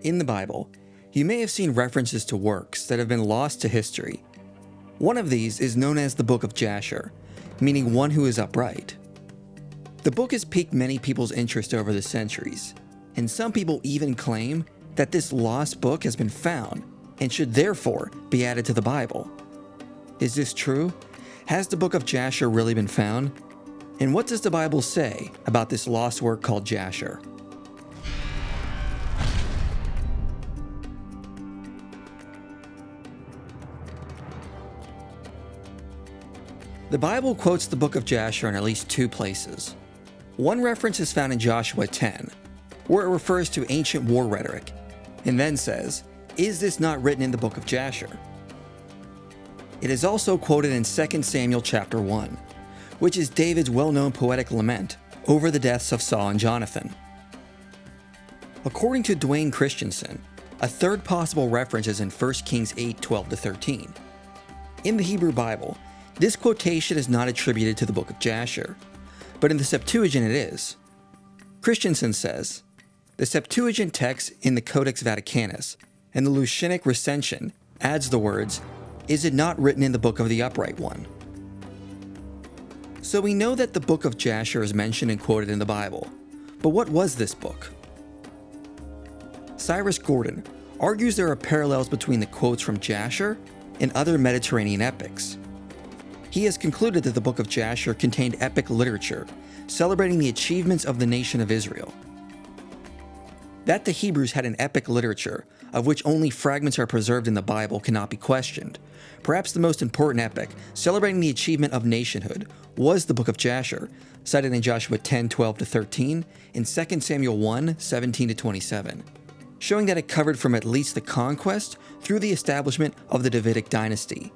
In the Bible, you may have seen references to works that have been lost to history. One of these is known as the Book of Jasher, meaning one who is upright. The book has piqued many people's interest over the centuries, and some people even claim that this lost book has been found and should therefore be added to the Bible. Is this true? Has the Book of Jasher really been found? And what does the Bible say about this lost work called Jasher? The Bible quotes the Book of Jasher in at least two places. One reference is found in Joshua 10, where it refers to ancient war rhetoric, and then says, "Is this not written in the Book of Jasher?" It is also quoted in 2 Samuel chapter 1, which is David's well-known poetic lament over the deaths of Saul and Jonathan. According to Duane Christensen, a third possible reference is in 1 Kings 8:12-13. In the Hebrew Bible, this quotation is not attributed to the Book of Jasher, but in the Septuagint it is. Christensen says, the Septuagint text in the Codex Vaticanus and the Luscianic Recension adds the words, "Is it not written in the Book of the Upright One?" So we know that the Book of Jasher is mentioned and quoted in the Bible, but what was this book? Cyrus Gordon argues there are parallels between the quotes from Jasher and other Mediterranean epics. He has concluded that the Book of Jasher contained epic literature, celebrating the achievements of the nation of Israel. That the Hebrews had an epic literature, of which only fragments are preserved in the Bible, cannot be questioned. Perhaps the most important epic, celebrating the achievement of nationhood, was the Book of Jasher, cited in Joshua 10:12-13 and 2 Samuel 1:17-27, showing that it covered from at least the conquest through the establishment of the Davidic dynasty.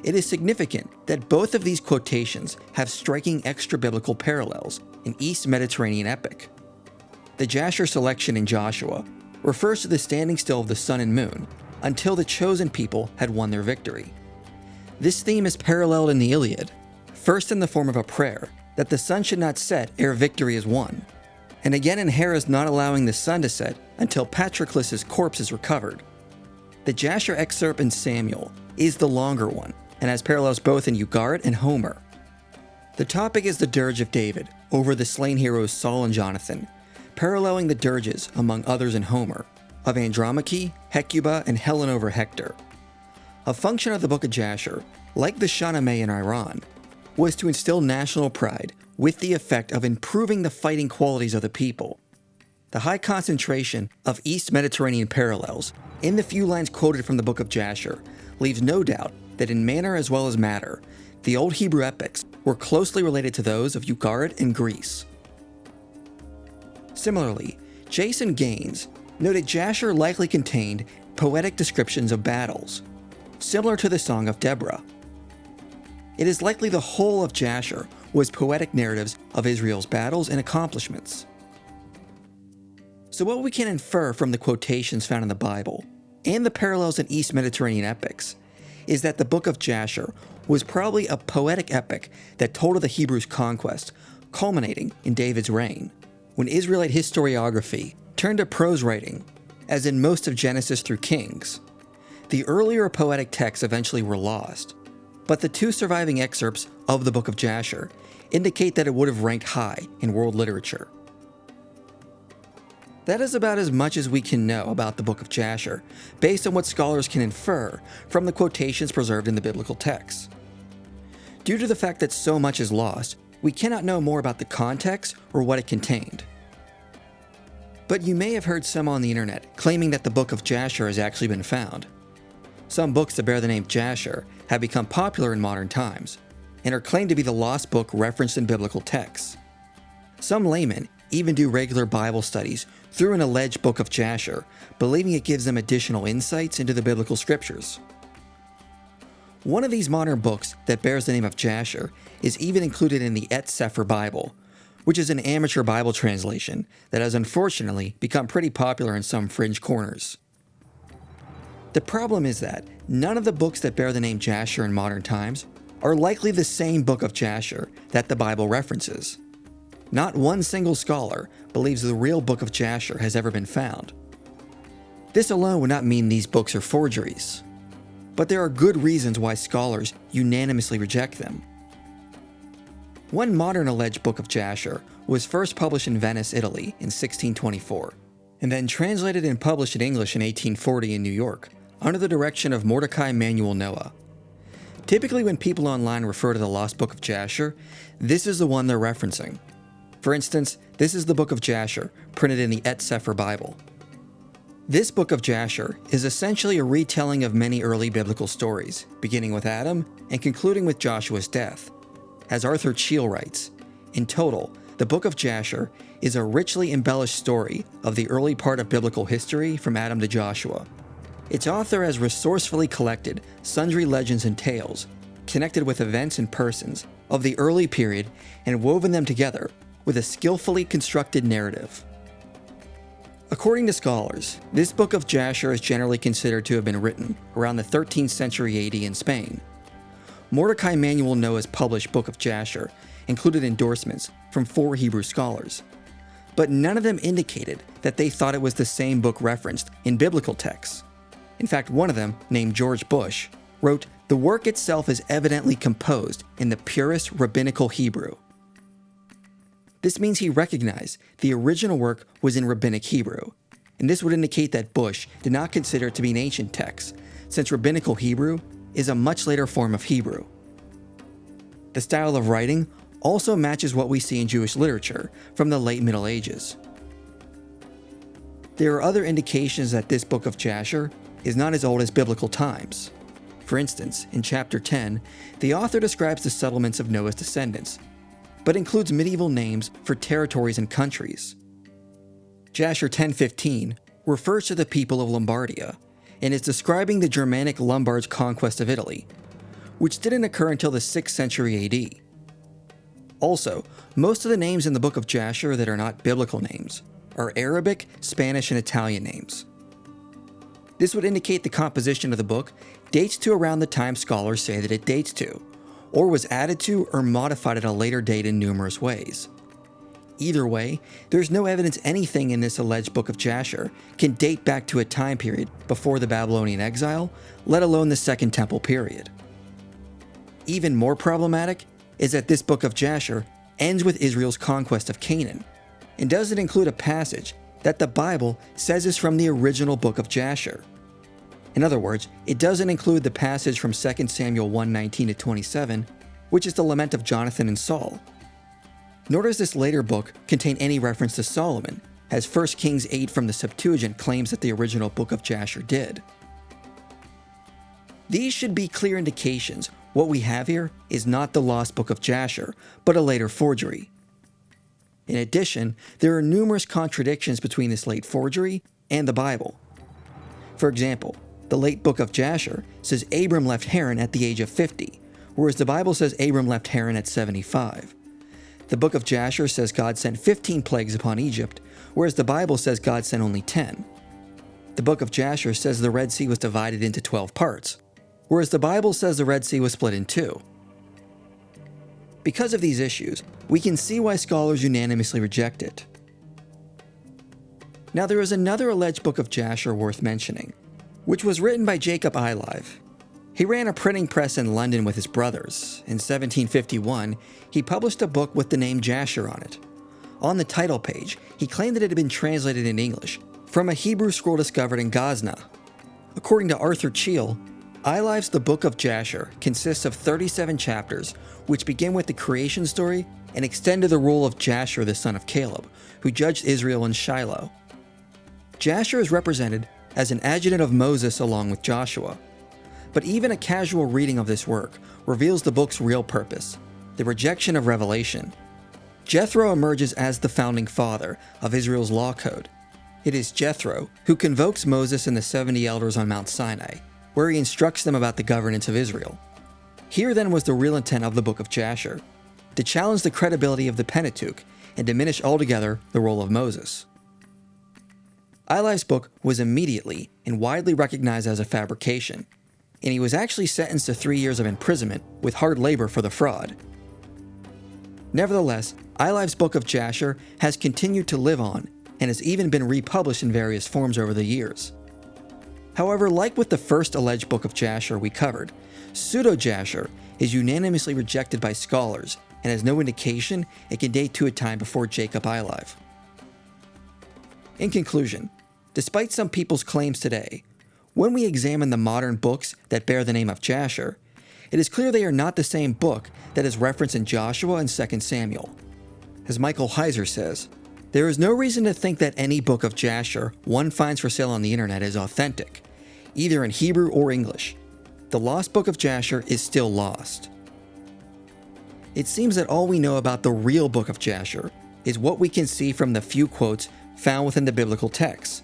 It is significant that both of these quotations have striking extra-biblical parallels in East Mediterranean epic. The Jasher selection in Joshua refers to the standing still of the sun and moon until the chosen people had won their victory. This theme is paralleled in the Iliad, first in the form of a prayer that the sun should not set ere victory is won, and again in Hera's not allowing the sun to set until Patroclus' corpse is recovered. The Jasher excerpt in Samuel is the longer one, and has parallels both in Ugarit and Homer. The topic is the dirge of David over the slain heroes Saul and Jonathan, paralleling the dirges, among others in Homer, of Andromache, Hecuba, and Helen over Hector. A function of the Book of Jasher, like the Shahnameh in Iran, was to instill national pride with the effect of improving the fighting qualities of the people. The high concentration of East Mediterranean parallels in the few lines quoted from the Book of Jasher leaves no doubt that in manner as well as matter, the old Hebrew epics were closely related to those of Ugarit and Greece. Similarly, Jason Gaines noted Jasher likely contained poetic descriptions of battles, similar to the Song of Deborah. It is likely the whole of Jasher was poetic narratives of Israel's battles and accomplishments. So what we can infer from the quotations found in the Bible, and the parallels in East Mediterranean epics, is that the Book of Jasher was probably a poetic epic that told of the Hebrews' conquest, culminating in David's reign, when Israelite historiography turned to prose writing, as in most of Genesis through Kings. The earlier poetic texts eventually were lost, but the two surviving excerpts of the Book of Jasher indicate that it would have ranked high in world literature. That is about as much as we can know about the Book of Jasher, based on what scholars can infer from the quotations preserved in the biblical texts. Due to the fact that so much is lost, we cannot know more about the context or what it contained. But you may have heard some on the internet claiming that the Book of Jasher has actually been found. Some books that bear the name Jasher have become popular in modern times, and are claimed to be the lost book referenced in biblical texts. Some laymen even do regular Bible studies through an alleged Book of Jasher, believing it gives them additional insights into the biblical scriptures. One of these modern books that bears the name of Jasher is even included in the Et Sefer Bible, which is an amateur Bible translation that has unfortunately become pretty popular in some fringe corners. The problem is that none of the books that bear the name Jasher in modern times are likely the same Book of Jasher that the Bible references. Not one single scholar believes the real Book of Jasher has ever been found. This alone would not mean these books are forgeries, but there are good reasons why scholars unanimously reject them. One modern alleged Book of Jasher was first published in Venice, Italy in 1624, and then translated and published in English in 1840 in New York, under the direction of Mordecai Manuel Noah. Typically when people online refer to the Lost Book of Jasher, this is the one they're referencing. For instance, this is the Book of Jasher, printed in the Et Sefer Bible. This Book of Jasher is essentially a retelling of many early biblical stories, beginning with Adam and concluding with Joshua's death. As Arthur Chiel writes, in total, the Book of Jasher is a richly embellished story of the early part of biblical history from Adam to Joshua. Its author has resourcefully collected sundry legends and tales, connected with events and persons of the early period and woven them together with a skillfully constructed narrative. According to scholars, this Book of Jasher is generally considered to have been written around the 13th century AD in Spain. Mordecai Manuel Noah's published Book of Jasher included endorsements from 4 Hebrew scholars, but none of them indicated that they thought it was the same book referenced in biblical texts. In fact, one of them, named George Bush, wrote, "The work itself is evidently composed in the purest rabbinical Hebrew." This means he recognized the original work was in rabbinic Hebrew, and this would indicate that Bush did not consider it to be an ancient text, since rabbinical Hebrew is a much later form of Hebrew. The style of writing also matches what we see in Jewish literature from the late Middle Ages. There are other indications that this Book of Jasher is not as old as biblical times. For instance, in chapter 10, the author describes the settlements of Noah's descendants, but includes medieval names for territories and countries. Jasher 10:15 refers to the people of Lombardia, and is describing the Germanic Lombards' conquest of Italy, which didn't occur until the 6th century AD. Also, most of the names in the Book of Jasher that are not biblical names are Arabic, Spanish, and Italian names. This would indicate the composition of the book dates to around the time scholars say that it dates to, or was added to or modified at a later date in numerous ways. Either way, there's no evidence anything in this alleged Book of Jasher can date back to a time period before the Babylonian exile, let alone the Second Temple period. Even more problematic is that this Book of Jasher ends with Israel's conquest of Canaan, and doesn't include a passage that the Bible says is from the original Book of Jasher. In other words, it doesn't include the passage from 2 Samuel 1:19-27, which is the lament of Jonathan and Saul. Nor does this later book contain any reference to Solomon, as 1 Kings 8 from the Septuagint claims that the original Book of Jasher did. These should be clear indications what we have here is not the lost Book of Jasher, but a later forgery. In addition, there are numerous contradictions between this late forgery and the Bible. For example, the late Book of Jasher says Abram left Haran at the age of 50, whereas the Bible says Abram left Haran at 75. The Book of Jasher says God sent 15 plagues upon Egypt, whereas the Bible says God sent only 10. The Book of Jasher says the Red Sea was divided into 12 parts, whereas the Bible says the Red Sea was split in 2. Because of these issues, we can see why scholars unanimously reject it. Now there is another alleged Book of Jasher worth mentioning, which was written by Jacob Ilive. He ran a printing press in London with his brothers. In 1751, he published a book with the name Jasher on it. On the title page, he claimed that it had been translated in English from a Hebrew scroll discovered in Gazna. According to Arthur Chiel, Ilive's The Book of Jasher consists of 37 chapters, which begin with the creation story and extend to the rule of Jasher the son of Caleb, who judged Israel in Shiloh. Jasher is represented as an adjutant of Moses along with Joshua. But even a casual reading of this work reveals the book's real purpose, the rejection of revelation. Jethro emerges as the founding father of Israel's law code. It is Jethro who convokes Moses and the 70 elders on Mount Sinai, where he instructs them about the governance of Israel. Here then was the real intent of the Book of Jasher, to challenge the credibility of the Pentateuch and diminish altogether the role of Moses. Ilive's book was immediately and widely recognized as a fabrication, and he was actually sentenced to 3 years of imprisonment with hard labor for the fraud. Nevertheless, Ilive's Book of Jasher has continued to live on and has even been republished in various forms over the years. However, like with the first alleged Book of Jasher we covered, Pseudo Jasher is unanimously rejected by scholars and has no indication it can date to a time before Jacob Ilive. In conclusion, despite some people's claims today, when we examine the modern books that bear the name of Jasher, it is clear they are not the same book that is referenced in Joshua and 2 Samuel. As Michael Heiser says, there is no reason to think that any book of Jasher one finds for sale on the internet is authentic, either in Hebrew or English. The lost Book of Jasher is still lost. It seems that all we know about the real Book of Jasher is what we can see from the few quotes found within the biblical texts.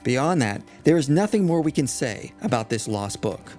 Beyond that, there is nothing more we can say about this lost book.